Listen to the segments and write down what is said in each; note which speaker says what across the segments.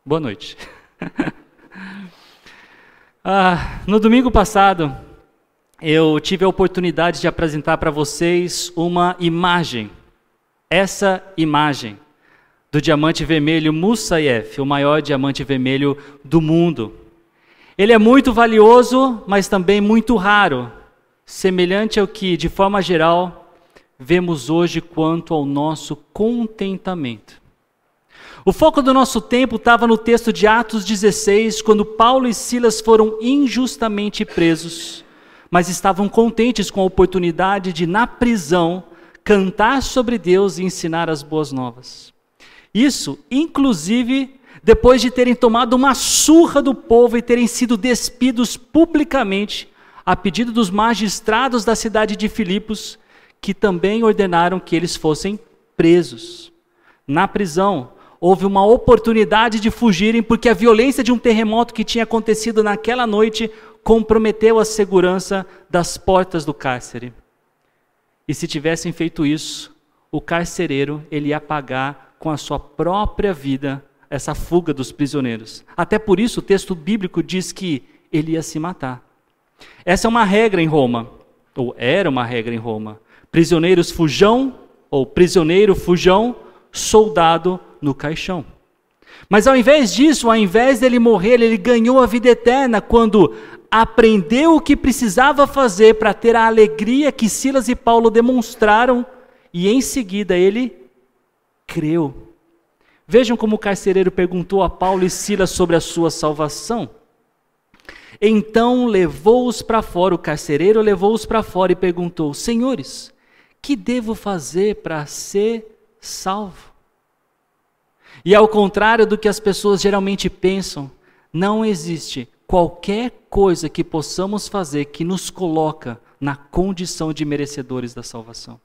Speaker 1: Boa noite. No domingo passado, eu tive a oportunidade de apresentar para vocês uma imagem. Essa imagem do diamante vermelho Moussaieff, o maior diamante vermelho do mundo. Ele é muito valioso, mas também muito raro, semelhante ao que, de forma geral, vemos hoje quanto ao nosso contentamento. O foco do nosso tempo estava no texto de Atos 16, quando Paulo e Silas foram injustamente presos, mas estavam contentes com a oportunidade de, na prisão, cantar sobre Deus e ensinar as boas novas. Isso, inclusive, depois de terem tomado uma surra do povo e terem sido despidos publicamente, a pedido dos magistrados da cidade de Filipos, que também ordenaram que eles fossem presos. Na prisão, houve uma oportunidade de fugirem, porque a violência de um terremoto que tinha acontecido naquela noite comprometeu a segurança das portas do cárcere. E se tivessem feito isso, o carcereiro ele ia pagar com a sua própria vida essa fuga dos prisioneiros. Até por isso o texto bíblico diz que ele ia se matar. Essa é uma regra em Roma, ou era uma regra em Roma. Prisioneiros fujam, ou prisioneiro fujam, soldado no caixão. Mas ao invés disso, ao invés dele morrer, ele ganhou a vida eterna quando aprendeu o que precisava fazer para ter a alegria que Silas e Paulo demonstraram e em seguida ele creu. Vejam como o carcereiro perguntou a Paulo e Silas sobre a sua salvação. Então levou-os para fora, o carcereiro levou-os para fora e perguntou: Senhores, que devo fazer para ser salvo? E ao contrário do que as pessoas geralmente pensam, não existe qualquer coisa que possamos fazer que nos coloca na condição de merecedores da salvação.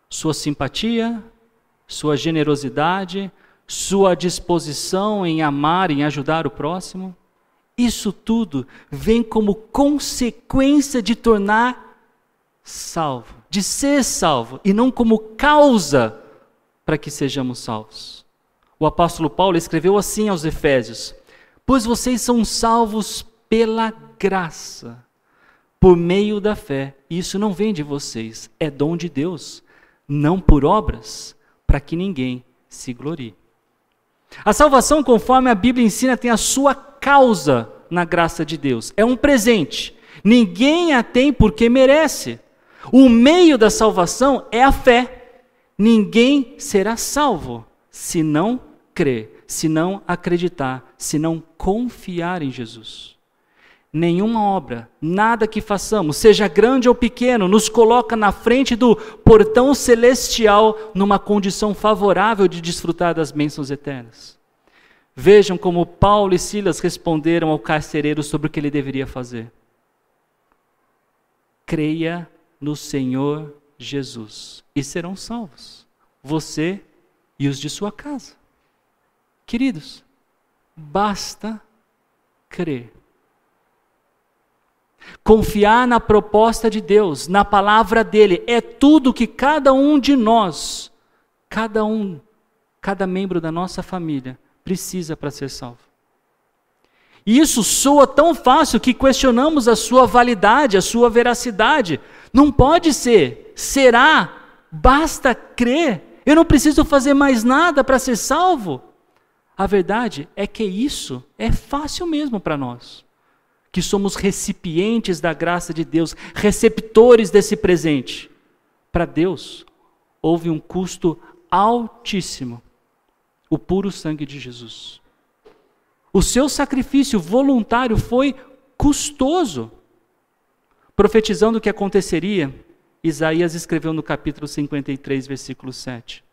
Speaker 1: Sua simpatia, sua generosidade, sua disposição em amar, em ajudar o próximo, isso tudo vem como consequência de tornar salvo, de ser salvo, e não como causa para que sejamos salvos. O apóstolo Paulo escreveu assim aos Efésios: pois vocês são salvos pela graça, por meio da fé. Isso não vem de vocês, é dom de Deus, não por obras, para que ninguém se glorie. A salvação, conforme a Bíblia ensina, tem a sua causa na graça de Deus. É um presente. Ninguém a tem porque merece. O meio da salvação é a fé. Ninguém será salvo se não crer, se não acreditar, se não confiar em Jesus. Nenhuma obra, nada que façamos, seja grande ou pequeno, nos coloca na frente do portão celestial numa condição favorável de desfrutar das bênçãos eternas. Vejam como Paulo e Silas responderam ao carcereiro sobre o que ele deveria fazer. Creia no Senhor Jesus e serão salvos, você e os de sua casa. Queridos, basta crer. Confiar na proposta de Deus, na palavra dele, é tudo que cada um de nós, cada membro da nossa família, precisa para ser salvo. E isso soa tão fácil que questionamos a sua validade, a sua veracidade. Não pode ser, será, basta crer, eu não preciso fazer mais nada para ser salvo. A verdade é que isso é fácil mesmo para nós, que somos recipientes da graça de Deus, receptores desse presente. Para Deus, houve um custo altíssimo, o puro sangue de Jesus. O seu sacrifício voluntário foi custoso. Profetizando o que aconteceria, Isaías escreveu no capítulo 53, versículo 7.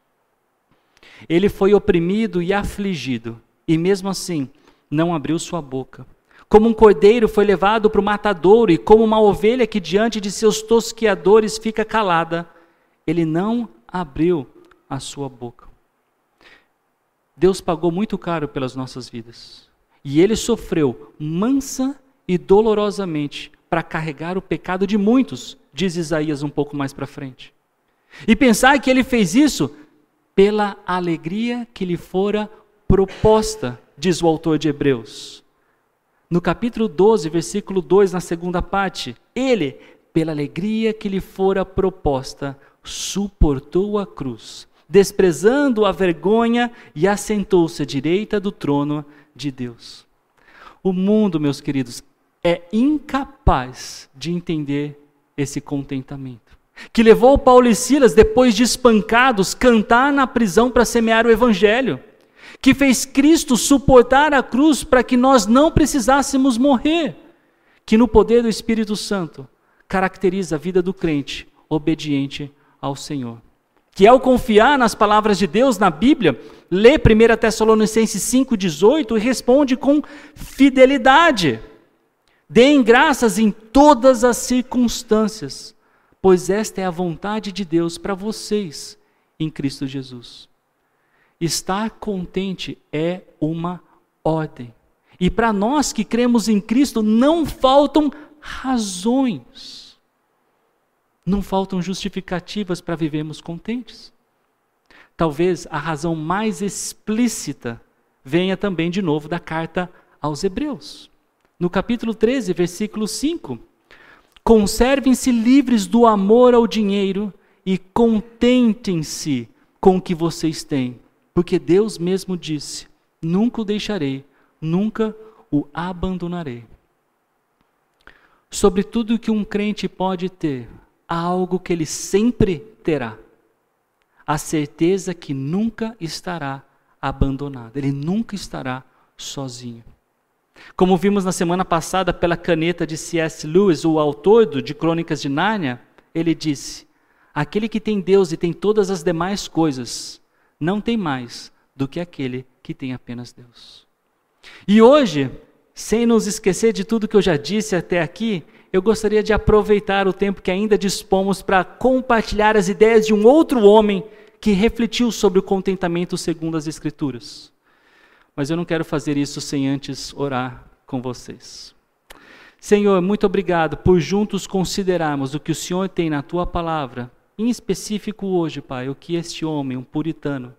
Speaker 1: Ele foi oprimido e afligido, e mesmo assim não abriu sua boca. Como um cordeiro foi levado para o matadouro, e como uma ovelha que diante de seus tosqueadores fica calada, ele não abriu a sua boca. Deus pagou muito caro pelas nossas vidas. E ele sofreu mansa e dolorosamente para carregar o pecado de muitos, diz Isaías um pouco mais para frente. E pensar que ele fez isso pela alegria que lhe fora proposta diz o autor de Hebreus. No capítulo 12, versículo 2, na segunda parte, ele, pela alegria que lhe fora proposta, suportou a cruz, desprezando a vergonha, e assentou-se à direita do trono de Deus. O mundo, meus queridos, é incapaz de entender esse contentamento, que levou Paulo e Silas, depois de espancados, cantar na prisão para semear o evangelho, que fez Cristo suportar a cruz para que nós não precisássemos morrer, que no poder do Espírito Santo caracteriza a vida do crente obediente ao Senhor, que ao confiar nas palavras de Deus na Bíblia, lê 1 Tessalonicenses 5,18 e responde com fidelidade. Deem graças em todas as circunstâncias, pois esta é a vontade de Deus para vocês em Cristo Jesus. Estar contente é uma ordem. E para nós que cremos em Cristo, não faltam razões. Não faltam justificativas para vivermos contentes. Talvez a razão mais explícita venha também de novo da carta aos Hebreus. No capítulo 13, versículo 5. Conservem-se livres do amor ao dinheiro e contentem-se com o que vocês têm. Porque Deus mesmo disse, nunca o deixarei, nunca o abandonarei. Sobre tudo que um crente pode ter, há algo que ele sempre terá. A certeza que nunca estará abandonado, ele nunca estará sozinho. Como vimos na semana passada pela caneta de C.S. Lewis, o autor de Crônicas de Nárnia, ele disse, aquele que tem Deus e tem todas as demais coisas, não tem mais do que aquele que tem apenas Deus. E hoje, sem nos esquecer de tudo que eu já disse até aqui, eu gostaria de aproveitar o tempo que ainda dispomos para compartilhar as ideias de um outro homem que refletiu sobre o contentamento segundo as Escrituras. Mas eu não quero fazer isso sem antes orar com vocês. Senhor, muito obrigado por juntos considerarmos o que o Senhor tem na Tua Palavra, em específico hoje, Pai, o que este homem, um puritano,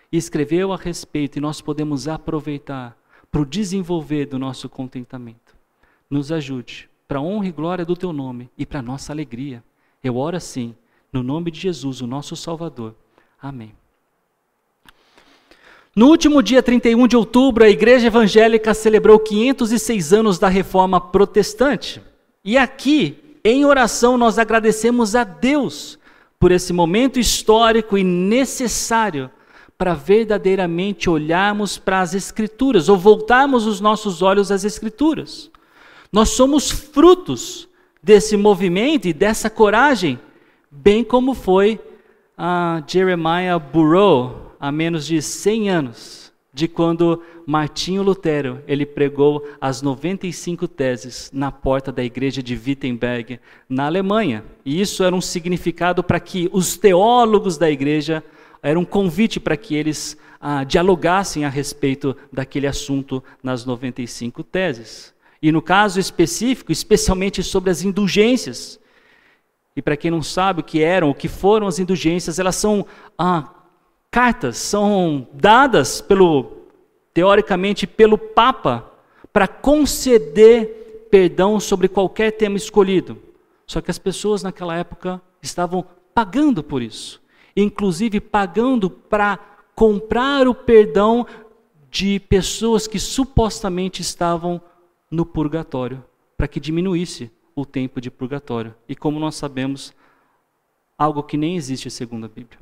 Speaker 1: escreveu a respeito e nós podemos aproveitar para o desenvolver do nosso contentamento. Nos ajude, para a honra e glória do Teu nome e para a nossa alegria. Eu oro assim, no nome de Jesus, o nosso Salvador. Amém. No último dia 31 de outubro, a Igreja Evangélica celebrou 506 anos da Reforma Protestante. E aqui, em oração, nós agradecemos a Deus por esse momento histórico e necessário para verdadeiramente olharmos para as Escrituras, ou voltarmos os nossos olhos às Escrituras. Nós somos frutos desse movimento e dessa coragem, bem como foi Jeremiah Burroughs, há menos de 100 anos, de quando Martinho Lutero, ele pregou as 95 teses na porta da igreja de Wittenberg, na Alemanha. E isso era um significado para que os teólogos da igreja, era um convite para que eles dialogassem a respeito daquele assunto nas 95 teses. E no caso específico, especialmente sobre as indulgências. E para quem não sabe o que eram, o que foram as indulgências, elas são cartas, são dadas teoricamente pelo Papa para conceder perdão sobre qualquer tema escolhido. Só que as pessoas naquela época estavam pagando por isso. Inclusive pagando para comprar o perdão de pessoas que supostamente estavam no purgatório, para que diminuísse o tempo de purgatório. E como nós sabemos, algo que nem existe segundo a Bíblia.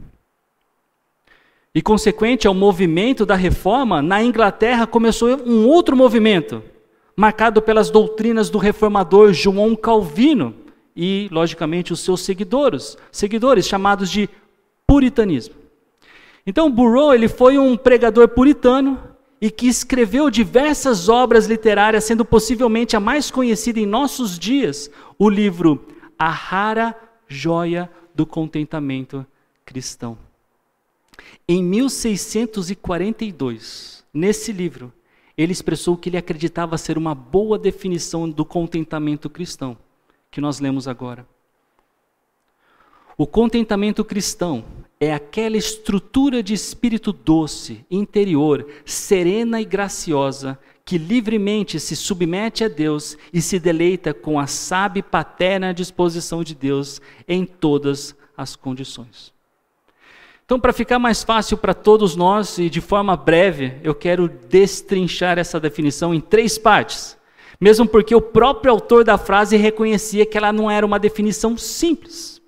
Speaker 1: E consequente ao movimento da reforma, na Inglaterra começou um outro movimento, marcado pelas doutrinas do reformador João Calvino e, logicamente, os seus seguidores chamados de puritanismo. Então, Burroughs, ele foi um pregador puritano e que escreveu diversas obras literárias, sendo possivelmente a mais conhecida em nossos dias, o livro A Rara Joia do Contentamento Cristão. Em 1642, nesse livro, ele expressou o que ele acreditava ser uma boa definição do contentamento cristão, que nós lemos agora. O contentamento cristão é aquela estrutura de espírito doce, interior, serena e graciosa, que livremente se submete a Deus e se deleita com a sábia e paterna disposição de Deus em todas as condições. Então, para ficar mais fácil para todos nós e de forma breve, eu quero destrinchar essa definição em 3 partes. Mesmo porque o próprio autor da frase reconhecia que ela não era uma definição simples.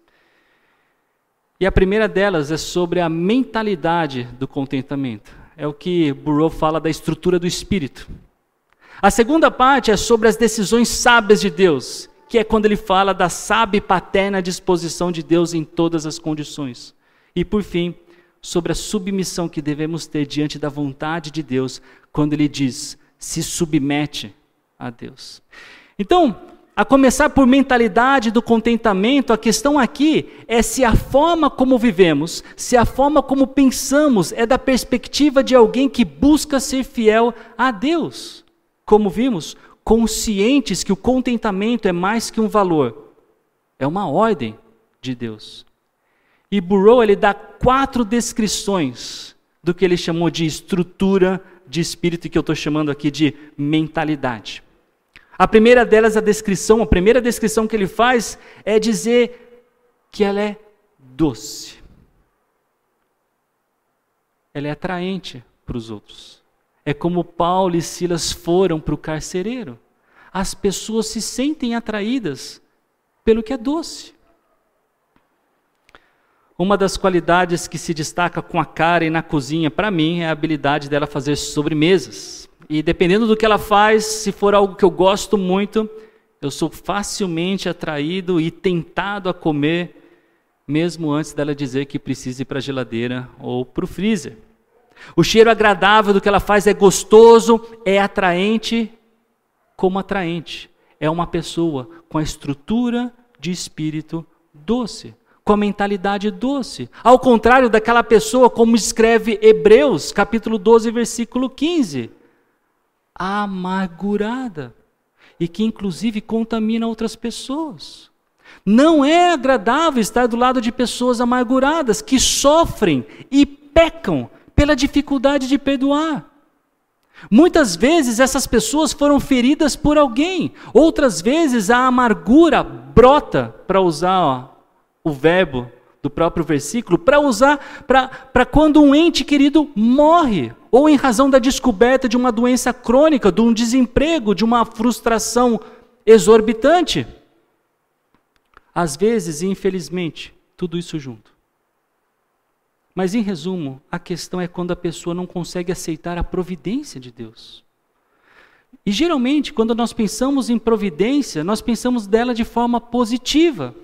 Speaker 1: E a primeira delas é sobre a mentalidade do contentamento. É o que Burrow fala da estrutura do espírito. A segunda parte é sobre as decisões sábias de Deus, que é quando ele fala da sábia e paterna disposição de Deus em todas as condições. E por fim, sobre a submissão que devemos ter diante da vontade de Deus, quando ele diz, se submete a Deus. Então, a começar por mentalidade do contentamento, a questão aqui é se a forma como vivemos, se a forma como pensamos é da perspectiva de alguém que busca ser fiel a Deus. Como vimos, conscientes que o contentamento é mais que um valor, é uma ordem de Deus. E Burrow, ele dá 4 descrições do que ele chamou de estrutura de espírito, que eu estou chamando aqui de mentalidade. A primeira delas, a primeira descrição que ele faz é dizer que ela é doce. Ela é atraente para os outros. É como Paulo e Silas foram para o carcereiro. As pessoas se sentem atraídas pelo que é doce. Uma das qualidades que se destaca com a Karen na cozinha, para mim, é a habilidade dela fazer sobremesas. E dependendo do que ela faz, se for algo que eu gosto muito, eu sou facilmente atraído e tentado a comer, mesmo antes dela dizer que precisa ir para a geladeira ou para o freezer. O cheiro agradável do que ela faz é gostoso, é atraente, como atraente. É uma pessoa com a estrutura de espírito doce, com a mentalidade doce. Ao contrário daquela pessoa, como escreve Hebreus, capítulo 12, versículo 15. Amargurada. E que inclusive contamina outras pessoas. Não é agradável estar do lado de pessoas amarguradas, que sofrem e pecam pela dificuldade de perdoar. Muitas vezes essas pessoas foram feridas por alguém. Outras vezes a amargura brota, para usar o verbo do próprio versículo, para quando um ente querido morre, ou em razão da descoberta de uma doença crônica, de um desemprego, de uma frustração exorbitante. Às vezes, infelizmente, tudo isso junto. Mas em resumo, a questão é quando a pessoa não consegue aceitar a providência de Deus. E geralmente, quando nós pensamos em providência, nós pensamos dela de forma positiva.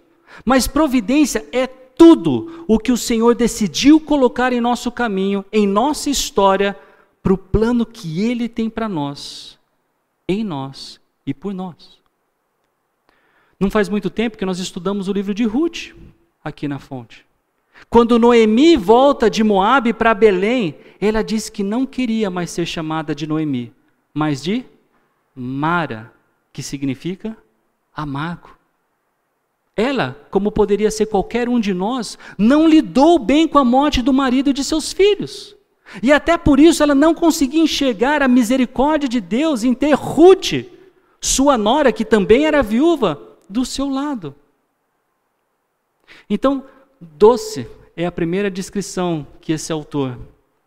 Speaker 1: Mas providência é tudo o que o Senhor decidiu colocar em nosso caminho, em nossa história, para o plano que Ele tem para nós, em nós e por nós. Não faz muito tempo que nós estudamos o livro de Ruth, aqui na fonte. Quando Noemi volta de Moabe para Belém, ela disse que não queria mais ser chamada de Noemi, mas de Mara, que significa amargo. Ela, como poderia ser qualquer um de nós, não lidou bem com a morte do marido e de seus filhos. E até por isso ela não conseguia enxergar a misericórdia de Deus em ter Ruth, sua nora, que também era viúva, do seu lado. Então, doce é a primeira descrição que esse autor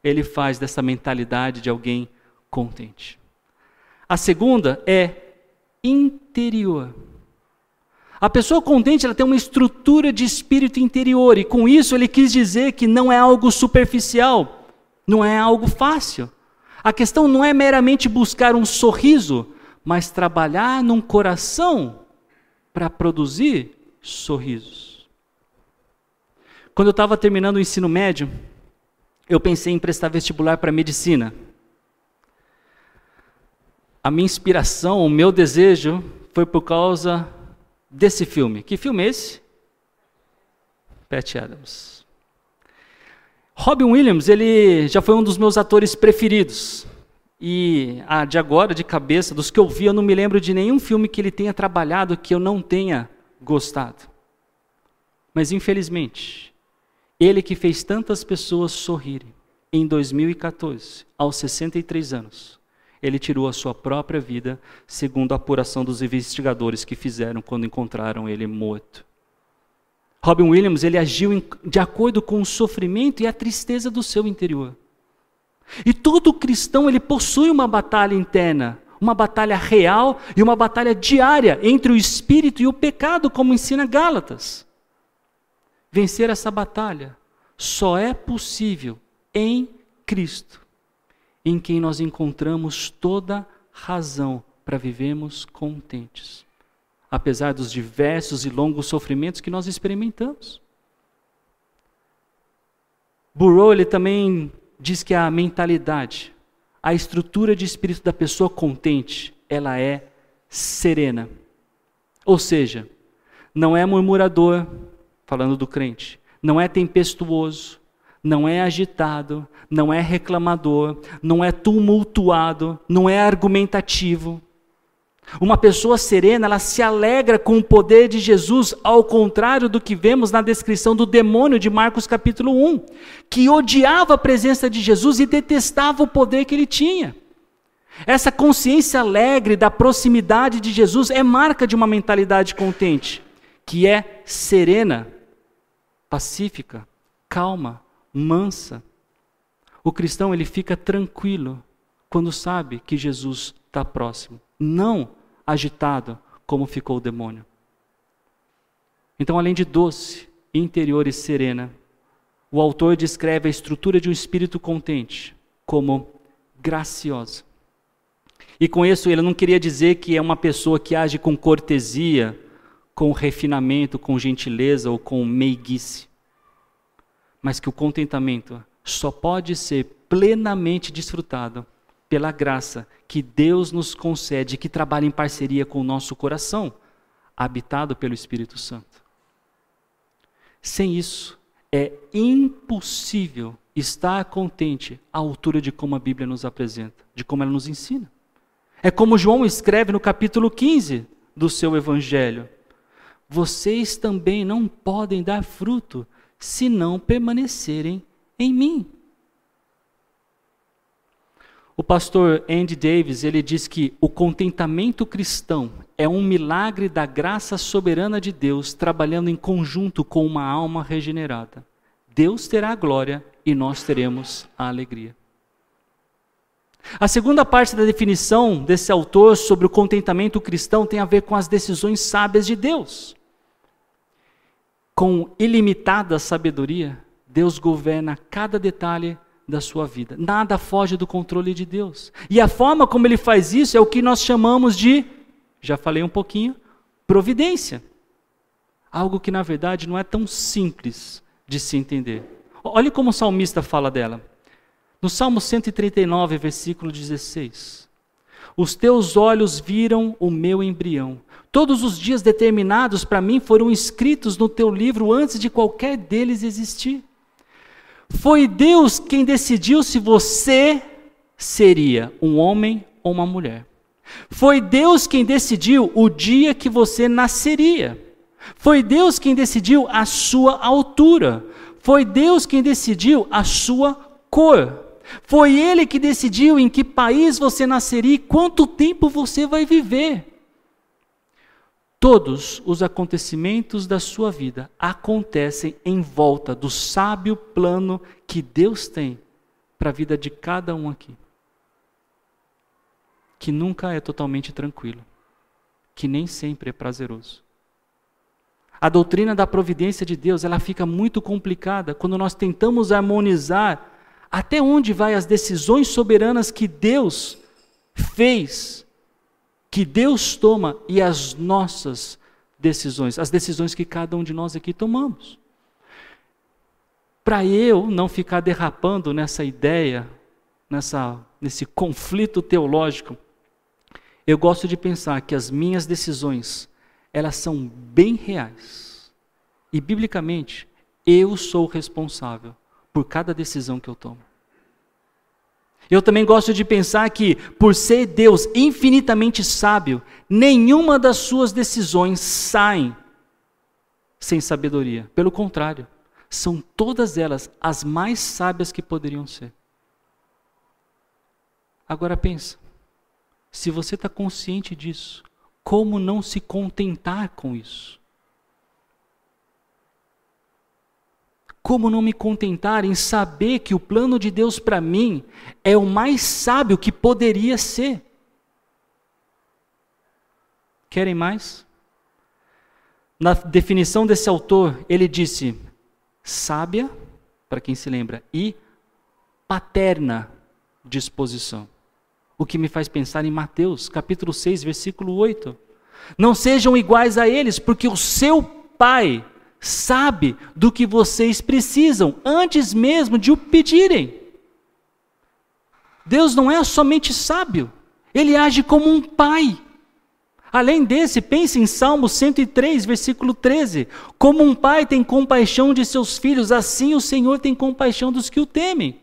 Speaker 1: ele faz dessa mentalidade de alguém contente. A segunda é interior. A pessoa contente, ela tem uma estrutura de espírito interior, e com isso ele quis dizer que não é algo superficial, não é algo fácil. A questão não é meramente buscar um sorriso, mas trabalhar num coração para produzir sorrisos. Quando eu estava terminando o ensino médio, eu pensei em prestar vestibular para medicina. A minha inspiração, o meu desejo, foi por causa desse filme. Que filme é esse? Patch Adams. Robin Williams, ele já foi um dos meus atores preferidos. E de agora, de cabeça, dos que eu vi, eu não me lembro de nenhum filme que ele tenha trabalhado que eu não tenha gostado. Mas infelizmente, ele que fez tantas pessoas sorrirem, em 2014, aos 63 anos, ele tirou a sua própria vida, segundo a apuração dos investigadores que fizeram quando encontraram ele morto. Robin Williams, ele agiu de acordo com o sofrimento e a tristeza do seu interior. E todo cristão, ele possui uma batalha interna, uma batalha real e uma batalha diária entre o espírito e o pecado, como ensina Gálatas. Vencer essa batalha só é possível em Cristo, em quem nós encontramos toda razão para vivermos contentes, apesar dos diversos e longos sofrimentos que nós experimentamos. Burrow, ele também diz que a mentalidade, a estrutura de espírito da pessoa contente, ela é serena. Ou seja, não é murmurador, falando do crente, não é tempestuoso, não é agitado, não é reclamador, não é tumultuado, não é argumentativo. Uma pessoa serena, ela se alegra com o poder de Jesus, ao contrário do que vemos na descrição do demônio de Marcos capítulo 1, que odiava a presença de Jesus e detestava o poder que ele tinha. Essa consciência alegre da proximidade de Jesus é marca de uma mentalidade contente, que é serena, pacífica, calma, mansa. O cristão, ele fica tranquilo quando sabe que Jesus está próximo, não agitado como ficou o demônio. Então, além de doce, interior e serena, o autor descreve a estrutura de um espírito contente como graciosa. E com isso ele não queria dizer que é uma pessoa que age com cortesia, com refinamento, com gentileza ou com meiguice. Mas que o contentamento só pode ser plenamente desfrutado pela graça que Deus nos concede, que trabalha em parceria com o nosso coração, habitado pelo Espírito Santo. Sem isso, é impossível estar contente à altura de como a Bíblia nos apresenta, de como ela nos ensina. É como João escreve no capítulo 15 do seu Evangelho: vocês também não podem dar fruto se não permanecerem em mim. O pastor Andy Davis, ele diz que o contentamento cristão é um milagre da graça soberana de Deus trabalhando em conjunto com uma alma regenerada. Deus terá a glória e nós teremos a alegria. A segunda parte da definição desse autor sobre o contentamento cristão tem a ver com as decisões sábias de Deus. Com ilimitada sabedoria, Deus governa cada detalhe da sua vida. Nada foge do controle de Deus. E a forma como ele faz isso é o que nós chamamos de, já falei um pouquinho, providência. Algo que na verdade não é tão simples de se entender. Olhe como o salmista fala dela. No Salmo 139, versículo 16. Os teus olhos viram o meu embrião. Todos os dias determinados para mim foram escritos no teu livro antes de qualquer deles existir. Foi Deus quem decidiu se você seria um homem ou uma mulher. Foi Deus quem decidiu o dia que você nasceria. Foi Deus quem decidiu a sua altura. Foi Deus quem decidiu a sua cor. Foi Ele que decidiu em que país você nasceria e quanto tempo você vai viver. Todos os acontecimentos da sua vida acontecem em volta do sábio plano que Deus tem para a vida de cada um aqui. Que nunca é totalmente tranquilo, que nem sempre é prazeroso. A doutrina da providência de Deus, ela fica muito complicada quando nós tentamos harmonizar até onde vai as decisões soberanas que Deus fez, que Deus toma, e as nossas decisões, as decisões que cada um de nós aqui tomamos. Para eu não ficar derrapando nessa ideia, nesse conflito teológico, eu gosto de pensar que as minhas decisões, elas são bem reais. E biblicamente, eu sou responsável por cada decisão que eu tomo. Eu também gosto de pensar que, por ser Deus infinitamente sábio, nenhuma das suas decisões saem sem sabedoria. Pelo contrário, são todas elas as mais sábias que poderiam ser. Agora pensa, se você está consciente disso, como não se contentar com isso? Como não me contentar em saber que o plano de Deus para mim é o mais sábio que poderia ser? Querem mais? Na definição desse autor, ele disse sábia, para quem se lembra, e paterna disposição. O que me faz pensar em Mateus, capítulo 6, versículo 8. Não sejam iguais a eles, porque o seu Pai sabe do que vocês precisam, antes mesmo de o pedirem. Deus não é somente sábio, Ele age como um pai. Além desse, pense em Salmo 103, versículo 13. Como um pai tem compaixão de seus filhos, assim o Senhor tem compaixão dos que o temem.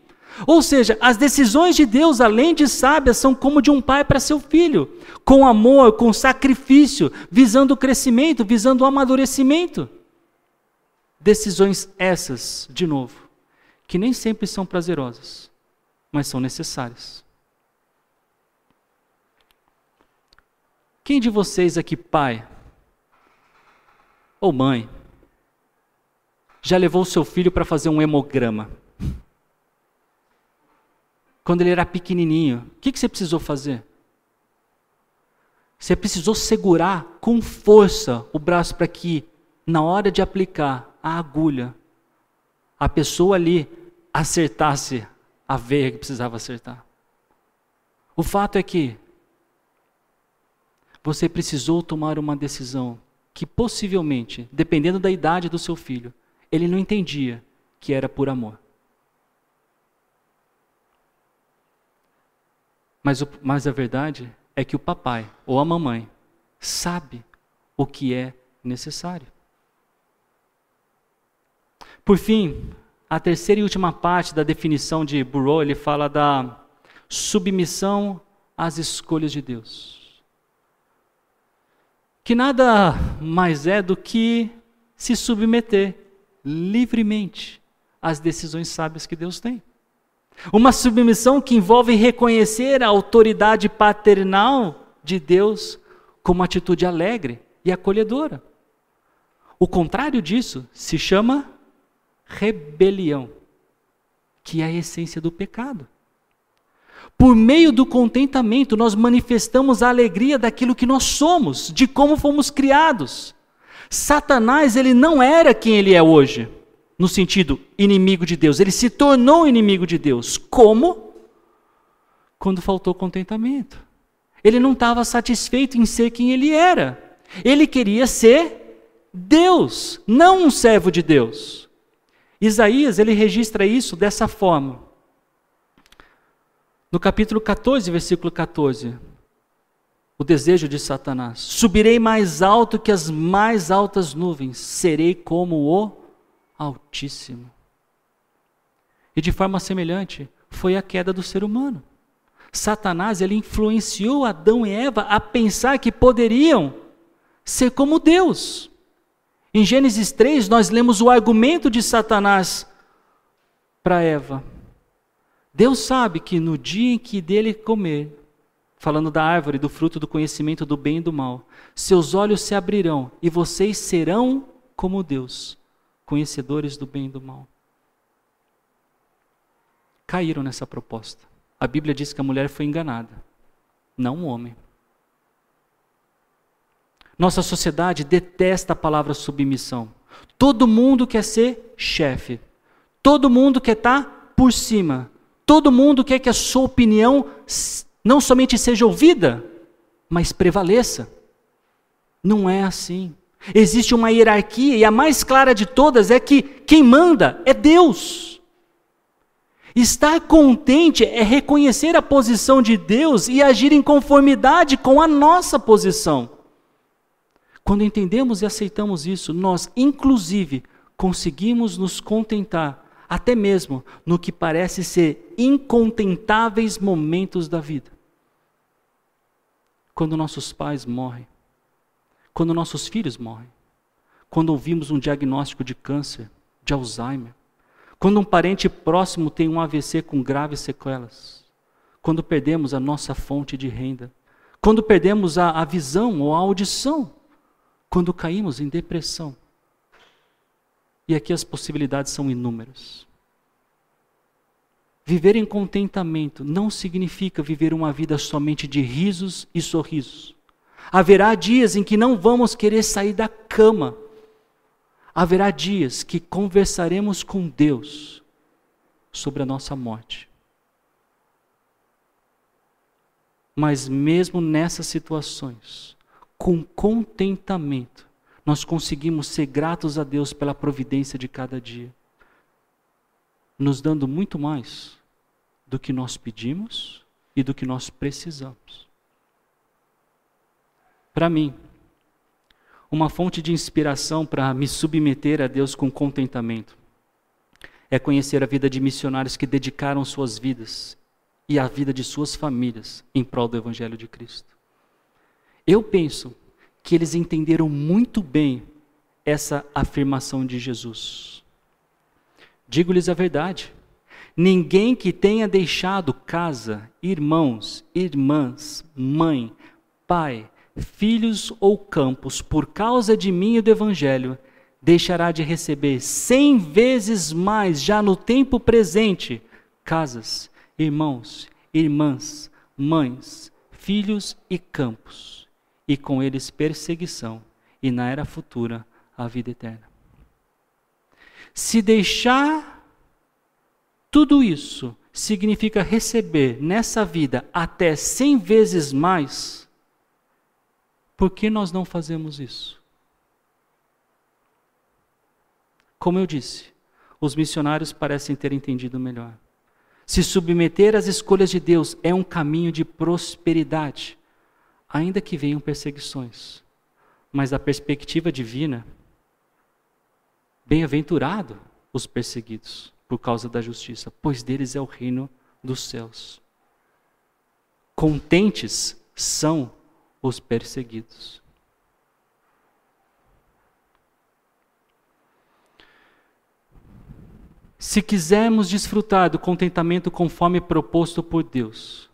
Speaker 1: Ou seja, as decisões de Deus, além de sábias, são como de um pai para seu filho, com amor, com sacrifício, visando o crescimento, visando o amadurecimento. Decisões essas, de novo, que nem sempre são prazerosas, mas são necessárias. Quem de vocês aqui, pai ou mãe, já levou seu filho para fazer um hemograma? Quando ele era pequenininho, o que você precisou fazer? Você precisou segurar com força o braço para que, na hora de aplicar a agulha, a pessoa ali acertasse a veia que precisava acertar. O fato é que você precisou tomar uma decisão que possivelmente, dependendo da idade do seu filho, ele não entendia que era por amor. Mas a verdade é que o papai ou a mamãe sabe o que é necessário. Por fim, a terceira e última parte da definição de Burrow, ele fala da submissão às escolhas de Deus. Que nada mais é do que se submeter livremente às decisões sábias que Deus tem. Uma submissão que envolve reconhecer a autoridade paternal de Deus como atitude alegre e acolhedora. O contrário disso se chama rebelião, que é a essência do pecado. Por meio do contentamento, nós manifestamos a alegria daquilo que nós somos, de como fomos criados. Satanás, ele não era quem ele é hoje, no sentido inimigo de Deus. Ele se tornou inimigo de Deus. Como? Quando faltou contentamento. Ele não estava satisfeito em ser quem ele era. Ele queria ser Deus, não um servo de Deus. Isaías, ele registra isso dessa forma. No capítulo 14, versículo 14, o desejo de Satanás: subirei mais alto que as mais altas nuvens, serei como o Altíssimo. E de forma semelhante, foi a queda do ser humano. Satanás, ele influenciou Adão e Eva a pensar que poderiam ser como Deus. Em Gênesis 3, nós lemos o argumento de Satanás para Eva. Deus sabe que no dia em que dele comer, falando da árvore, do fruto do conhecimento do bem e do mal, seus olhos se abrirão e vocês serão como Deus, conhecedores do bem e do mal. Caíram nessa proposta. A Bíblia diz que a mulher foi enganada, não o homem. Nossa sociedade detesta a palavra submissão. Todo mundo quer ser chefe. Todo mundo quer estar por cima. Todo mundo quer que a sua opinião não somente seja ouvida, mas prevaleça. Não é assim. Existe uma hierarquia e a mais clara de todas é que quem manda é Deus. Estar contente é reconhecer a posição de Deus e agir em conformidade com a nossa posição. Quando entendemos e aceitamos isso, nós, inclusive, conseguimos nos contentar, até mesmo no que parece ser incontentáveis momentos da vida. Quando nossos pais morrem, quando nossos filhos morrem, quando ouvimos um diagnóstico de câncer, de Alzheimer, quando um parente próximo tem um AVC com graves sequelas, quando perdemos a nossa fonte de renda, quando perdemos a visão ou a audição, quando caímos em depressão. E aqui as possibilidades são inúmeras. Viver em contentamento não significa viver uma vida somente de risos e sorrisos. Haverá dias em que não vamos querer sair da cama. Haverá dias que conversaremos com Deus sobre a nossa morte. Mas mesmo nessas situações, com contentamento, nós conseguimos ser gratos a Deus pela providência de cada dia, nos dando muito mais do que nós pedimos e do que nós precisamos. Para mim, uma fonte de inspiração para me submeter a Deus com contentamento é conhecer a vida de missionários que dedicaram suas vidas e a vida de suas famílias em prol do Evangelho de Cristo. Eu penso que eles entenderam muito bem essa afirmação de Jesus. Digo-lhes a verdade, ninguém que tenha deixado casa, irmãos, irmãs, mãe, pai, filhos ou campos por causa de mim e do Evangelho, deixará de receber 100 vezes mais já no tempo presente, casas, irmãos, irmãs, mães, filhos e campos, e com eles perseguição, e na era futura a vida eterna. Se deixar tudo isso significa receber nessa vida até 100 vezes mais, por que nós não fazemos isso? Como eu disse, os missionários parecem ter entendido melhor. Se submeter às escolhas de Deus é um caminho de prosperidade, ainda que venham perseguições. Mas da perspectiva divina, bem-aventurado os perseguidos por causa da justiça, pois deles é o reino dos céus. Contentes são os perseguidos. Se quisermos desfrutar do contentamento conforme proposto por Deus,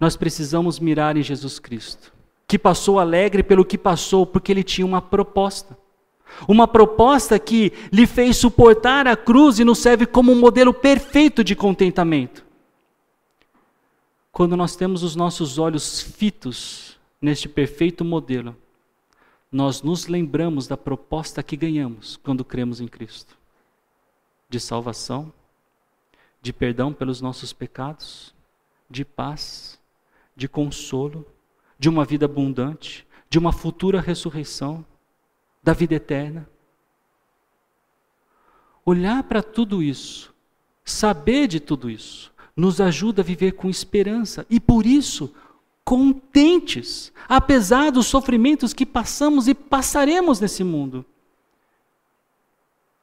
Speaker 1: nós precisamos mirar em Jesus Cristo, que passou alegre pelo que passou, porque Ele tinha uma proposta. Uma proposta que lhe fez suportar a cruz e nos serve como um modelo perfeito de contentamento. Quando nós temos os nossos olhos fitos neste perfeito modelo, nós nos lembramos da proposta que ganhamos quando cremos em Cristo. De salvação, de perdão pelos nossos pecados, de paz, de consolo, de uma vida abundante, de uma futura ressurreição, da vida eterna. Olhar para tudo isso, saber de tudo isso, nos ajuda a viver com esperança e por isso, contentes, apesar dos sofrimentos que passamos e passaremos nesse mundo.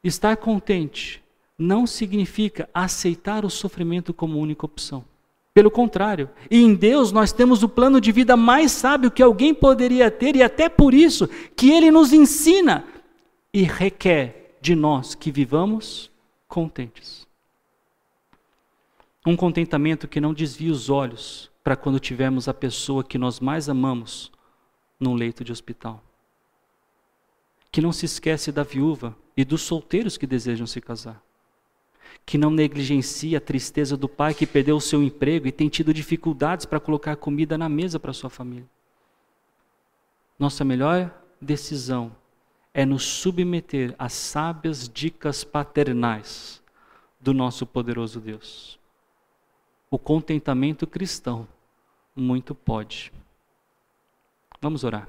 Speaker 1: Estar contente não significa aceitar o sofrimento como única opção. Pelo contrário, em Deus nós temos o plano de vida mais sábio que alguém poderia ter e até por isso que Ele nos ensina e requer de nós que vivamos contentes. Um contentamento que não desvia os olhos para quando tivermos a pessoa que nós mais amamos num leito de hospital. Que não se esquece da viúva e dos solteiros que desejam se casar. Que não negligencia a tristeza do pai que perdeu o seu emprego e tem tido dificuldades para colocar comida na mesa para sua família. Nossa melhor decisão é nos submeter às sábias dicas paternais do nosso poderoso Deus. O contentamento cristão muito pode. Vamos orar.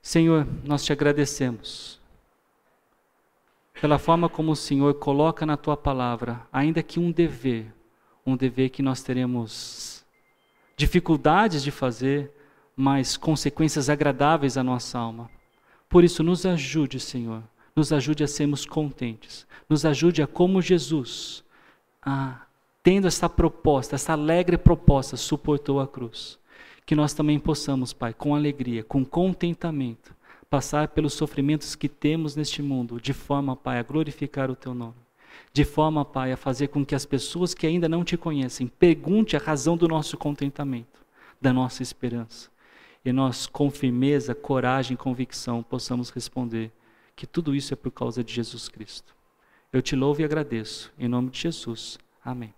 Speaker 1: Senhor, nós te agradecemos pela forma como o Senhor coloca na Tua palavra, ainda que um dever que nós teremos dificuldades de fazer, mas consequências agradáveis à nossa alma. Por isso, nos ajude, Senhor, nos ajude a sermos contentes, nos ajude a, como Jesus, tendo essa proposta, essa alegre proposta, suportou a cruz. Que nós também possamos, Pai, com alegria, com contentamento, passar pelos sofrimentos que temos neste mundo, de forma, Pai, a glorificar o Teu nome. De forma, Pai, a fazer com que as pessoas que ainda não Te conhecem pergunte a razão do nosso contentamento, da nossa esperança. E nós, com firmeza, coragem e convicção, possamos responder que tudo isso é por causa de Jesus Cristo. Eu Te louvo e agradeço. Em nome de Jesus. Amém.